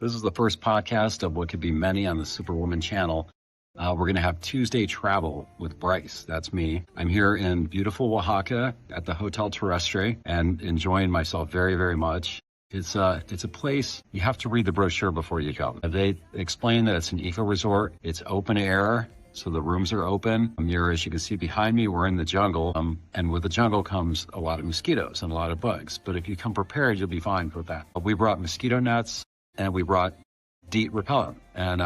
This is the first podcast of what could be many on the Superwoman channel. We're going to have Tuesday travel with Brice. That's me. I'm here in beautiful Oaxaca at the Hotel Terrestre and enjoying myself very, very much. It's a place you have to read the brochure before you come. They explain that it's an eco resort. It's open air, so the rooms are open. Here, as you can see behind me, we're in the jungle. And with the jungle comes a lot of mosquitoes and a lot of bugs. But if you come prepared, you'll be fine with that. We brought mosquito nets and we brought DEET repellent. And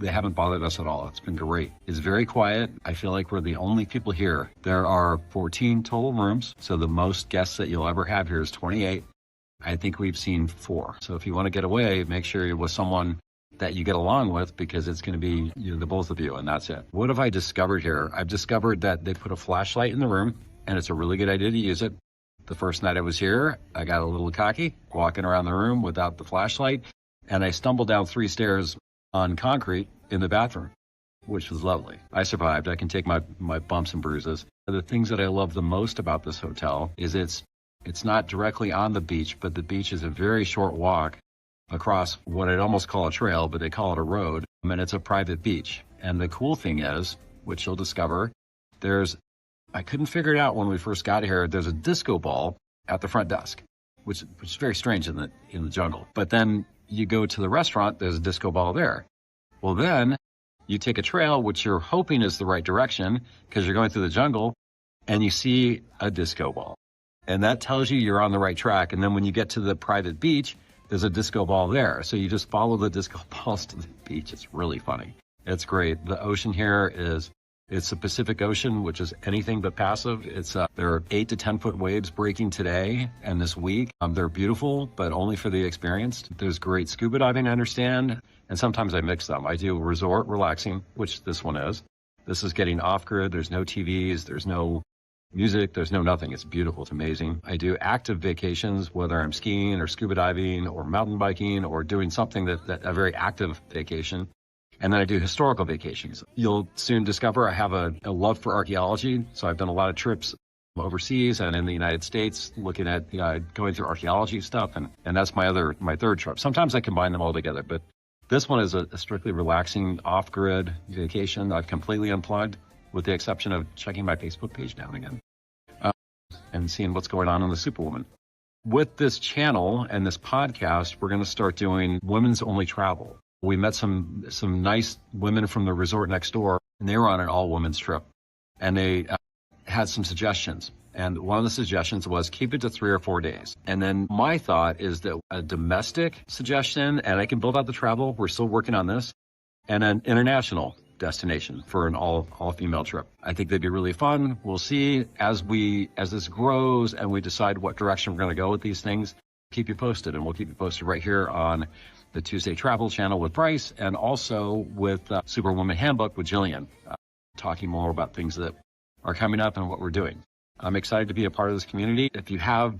they haven't bothered us at all. It's been great. It's very quiet. I feel like we're the only people here. There are 14 total rooms. So the most guests that you'll ever have here is 28. I think we've seen 4. So if you want to get away, make sure you're with someone that you get along with, because it's going to be the both of you, and that's it. What have I discovered here? I've discovered that they put a flashlight in the room, and it's a really good idea to use it. The first night I was here, I got a little cocky walking around the room without the flashlight, and I stumbled down 3 stairs on concrete in the bathroom, which was lovely. I survived. I can take my bumps and bruises. The things that I love the most about this hotel is it's not directly on the beach, but the beach is a very short walk across what I'd almost call a trail, but they call it a road, and it's a private beach. And the cool thing is, which you'll discover, I couldn't figure it out when we first got here, there's a disco ball at the front desk, which is very strange in the jungle. But then you go to the restaurant, there's a disco ball there. Well, then you take a trail, which you're hoping is the right direction because you're going through the jungle, and you see a disco ball. And that tells you you're on the right track. And then when you get to the private beach, there's a disco ball there. So you just follow the disco balls to the beach. It's really funny. It's great. The ocean here it's the Pacific Ocean, which is anything but passive. There are 8 to 10 foot waves breaking today and this week. They're beautiful, but only for the experienced. There's great scuba diving, I understand. And sometimes I mix them. I do resort relaxing, which this one is. This is getting off grid. There's no TVs. There's no music, there's no nothing. It's beautiful. It's amazing. I do active vacations, whether I'm skiing or scuba diving or mountain biking or doing something that a very active vacation. And then I do historical vacations. You'll soon discover I have a love for archaeology. So I've done a lot of trips overseas and in the United States looking at going through archaeology stuff. And that's my third trip. Sometimes I combine them all together, but this one is a strictly relaxing off-grid vacation. I've completely unplugged, with the exception of checking my Facebook page now and again and seeing what's going on in the Superwoman. With this channel and this podcast, we're going to start doing women's only travel. We met some nice women from the resort next door, and they were on an all-women's trip. And they had some suggestions. And one of the suggestions was keep it to 3 or 4 days. And then my thought is that a domestic suggestion, and I can build out the travel, we're still working on this, and an international destination for an all-female trip. I think they'd be really fun. We'll see as this grows and we decide what direction we're going to go with these things. Keep you posted, and we'll keep you posted right here on the Tuesday Travel channel with Brice, and also with Superwoman Handbook with Gillian, talking more about things that are coming up and what we're doing. I'm excited to be a part of this community. If you have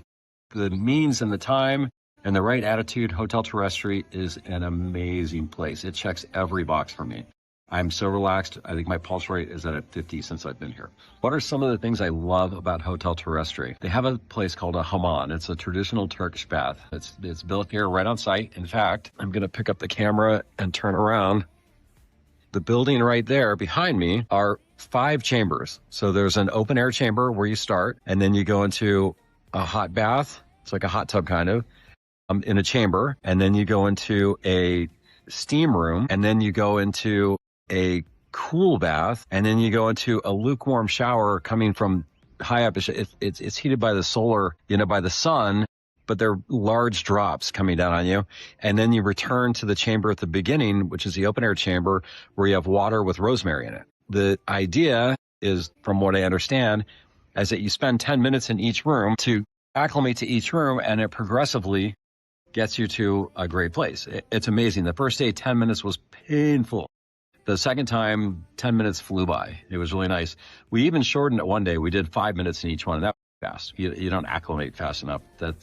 the means and the time and the right attitude, Hotel Terrestre is an amazing place. It checks every box for me. I'm so relaxed. I think my pulse rate is at 50 since I've been here. What are some of the things I love about Hotel Terrestre? They have a place called a hamam. It's a traditional Turkish bath. It's built here right on site. In fact, I'm going to pick up the camera and turn around. The building right there behind me are 5 chambers. So there's an open air chamber where you start, and then you go into a hot bath. It's like a hot tub kind of in a chamber. And then you go into a steam room, and then you go into a cool bath, and then you go into a lukewarm shower coming from high up. It's heated by the solar, by the sun, but they're large drops coming down on you. And then you return to the chamber at the beginning, which is the open air chamber, where you have water with rosemary in it. The idea is, from what I understand, is that you spend 10 minutes in each room to acclimate to each room, and it progressively gets you to a great place. It's amazing. The first day, 10 minutes was painful. The second time, 10 minutes flew by. It was really nice. We even shortened it one day. We did 5 minutes in each one, and that was fast. You don't acclimate fast enough. That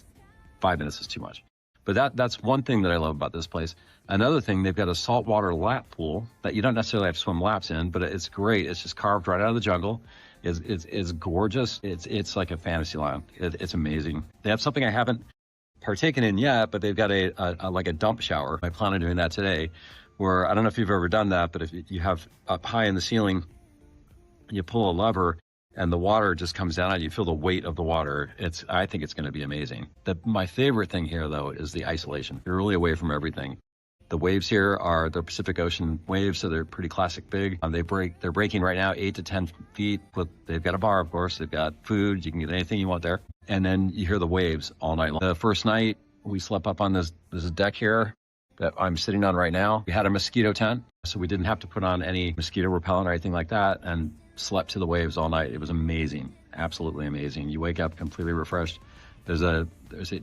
5 minutes is too much. But that's one thing that I love about this place. Another thing, they've got a saltwater lap pool that you don't necessarily have to swim laps in, but it's great. It's just carved right out of the jungle. It's gorgeous. It's like a fantasy land. It's amazing. They have something I haven't partaken in yet, but they've got like a dump shower. I plan on doing that today, where I don't know if you've ever done that, but if you have up high in the ceiling, you pull a lever and the water just comes down and you feel the weight of the water. I think it's going to be amazing. My favorite thing here, though, is the isolation. You're really away from everything. The waves here are the Pacific Ocean waves, so they're pretty classic big. They're breaking right now 8 to 10 feet. They've got a bar, of course. They've got food. You can get anything you want there. And then you hear the waves all night long. The first night, we slept up on this deck here that I'm sitting on right now. We had a mosquito tent, so we didn't have to put on any mosquito repellent or anything like that, and slept to the waves all night. It was amazing, absolutely amazing. You wake up completely refreshed. There's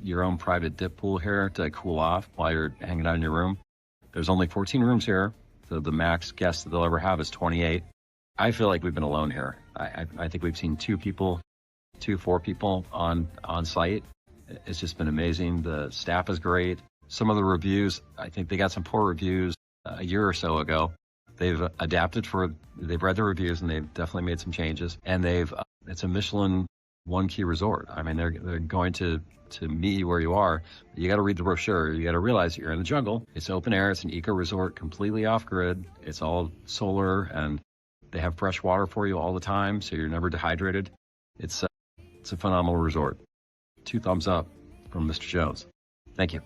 your own private dip pool here to cool off while you're hanging out in your room. There's only 14 rooms here, so the max guests that they'll ever have is 28. I feel like we've been alone here. I think we've seen 4 people on site. It's just been amazing. The staff is great. Some of the reviews, I think they got some poor reviews a year or so ago. They've they've read the reviews and they've definitely made some changes. And it's a Michelin One Key resort. I mean, they're going to meet you where you are. You got to read the brochure. You got to realize you're in the jungle. It's open air. It's an eco resort, completely off grid. It's all solar, and they have fresh water for you all the time, so you're never dehydrated. It's a phenomenal resort. 2 thumbs up from Mr. Jones. Thank you.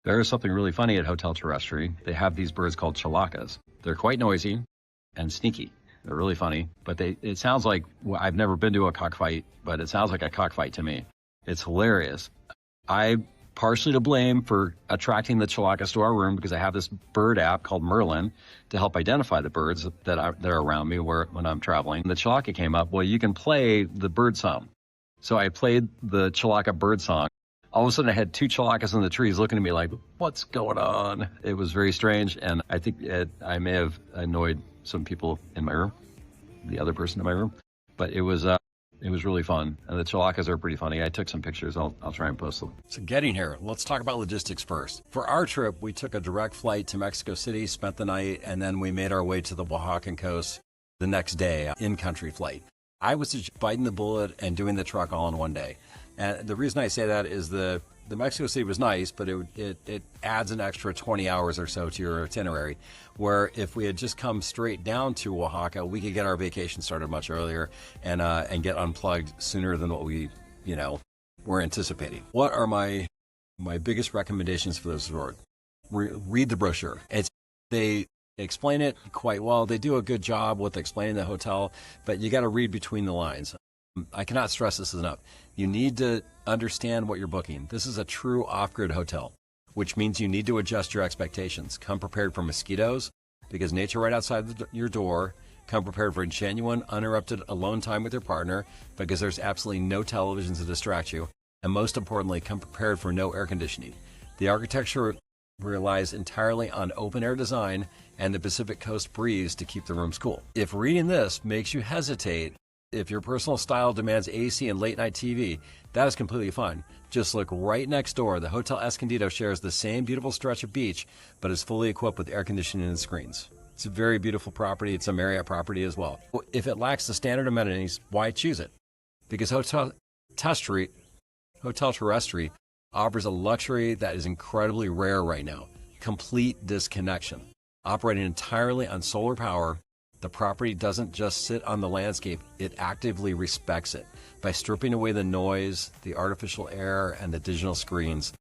There is something really funny at Hotel Terrestre. They have these birds called chilacas. They're quite noisy and sneaky. They're really funny, but it sounds like, I've never been to a cockfight, but it sounds like a cockfight to me. It's hilarious. I'm partially to blame for attracting the chilacas to our room because I have this bird app called Merlin to help identify the birds that are around me when I'm traveling. The chilaka came up. Well, you can play the bird song. So I played the chilaka bird song. All of a sudden I had 2 chilacas in the trees looking at me like, what's going on? It was very strange, and I think I may have annoyed some people in my room, the other person in my room, but it was really fun. And the chilacas are pretty funny. I took some pictures. I'll try and post them. So getting here, let's talk about logistics first. For our trip, we took a direct flight to Mexico City, spent the night, and then we made our way to the Oaxacan coast the next day, in-country flight. I was just biting the bullet and doing the truck all in one day. And the reason I say that is the Mexico City was nice, but it adds an extra 20 hours or so to your itinerary, where if we had just come straight down to Oaxaca, we could get our vacation started much earlier and get unplugged sooner than what we, were anticipating. What are my biggest recommendations for this resort? Read the brochure. They explain it quite well. They do a good job with explaining the hotel, but you got to read between the lines. I cannot stress this enough. You need to understand what you're booking. This is a true off-grid hotel, which means you need to adjust your expectations. Come prepared for mosquitoes, because nature right outside your door. Come prepared for genuine, uninterrupted alone time with your partner, because there's absolutely no television to distract you. And most importantly, come prepared for no air conditioning. The architecture relies entirely on open-air design and the Pacific Coast breeze to keep the rooms cool. If reading this makes you hesitate, if your personal style demands AC and late-night TV, that is completely fine. Just look right next door. The Hotel Escondido shares the same beautiful stretch of beach, but is fully equipped with air conditioning and screens. It's a very beautiful property. It's a Marriott property as well. If it lacks the standard amenities, why choose it? Because Hotel Terrestre offers a luxury that is incredibly rare right now: complete disconnection. Operating entirely on solar power, the property doesn't just sit on the landscape, it actively respects it. By stripping away the noise, the artificial air, and the digital screens,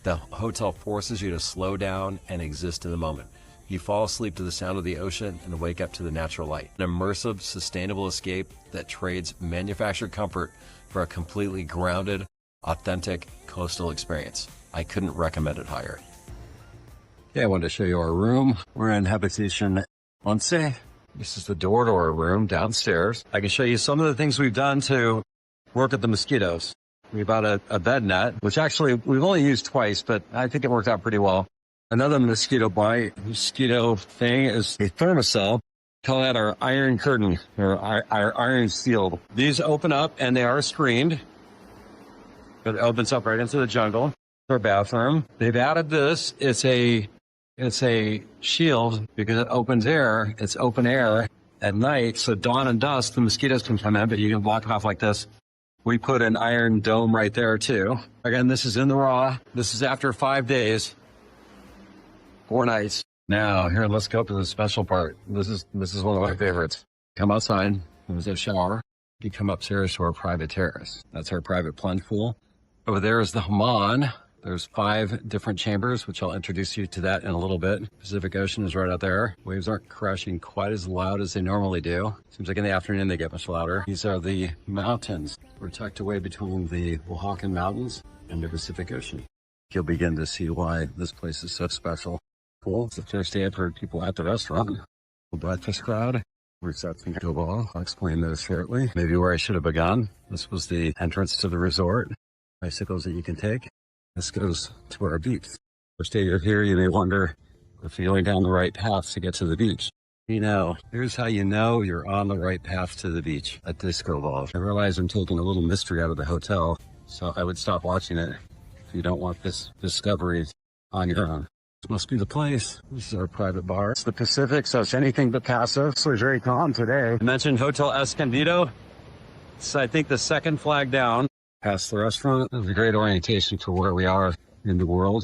the hotel forces you to slow down and exist in the moment. You fall asleep to the sound of the ocean and wake up to the natural light. An immersive, sustainable escape that trades manufactured comfort for a completely grounded, authentic coastal experience. I couldn't recommend it higher. Okay, I wanted to show you our room. We're in Habitation 11. This is the door to our room downstairs. I can show you some of the things we've done to work at the mosquitoes. We bought a bed net, which actually we've only used twice, but I think it worked out pretty well. Another mosquito thing is a thermocell. Call that our iron curtain, or our iron shield. These open up and they are screened. It opens up right into the jungle. Our bathroom. They've added this. It's a shield because it opens air. It's open air at night. So dawn and dusk, the mosquitoes can come in, but you can block it off like this. We put an iron dome right there too. Again, this is in the raw. This is after 5 days, 4 nights. Now, here, let's go up to the special part. This is one of my favorites. Come outside. There's a shower. You come upstairs to our private terrace. That's our private plunge pool. Over there is the hammam. There's 5 different chambers, which I'll introduce you to that in a little bit. Pacific Ocean is right out there. Waves aren't crashing quite as loud as they normally do. Seems like in the afternoon they get much louder. These are the mountains. We're tucked away between the Oaxacan mountains and the Pacific Ocean. You'll begin to see why this place is so special. Cool. It's the first day for people at the restaurant. The breakfast crowd. Reception to ball. I'll explain those shortly. Maybe where I should have begun. This was the entrance to the resort. Bicycles that you can take. This goes to our beach. First day you're here, you may wonder if you're going down the right path to get to the beach. You know, here's how you know you're on the right path to the beach at Disco Ball. I realize I'm taking a little mystery out of the hotel, so I would stop watching it if you don't want this discovery on your own. This must be the place. This is our private bar. It's the Pacific, so it's anything but passive. So it's very calm today. I mentioned Hotel Escondido. It's, I think, the second flag down. Past the restaurant. It was a great orientation for where we are in the world.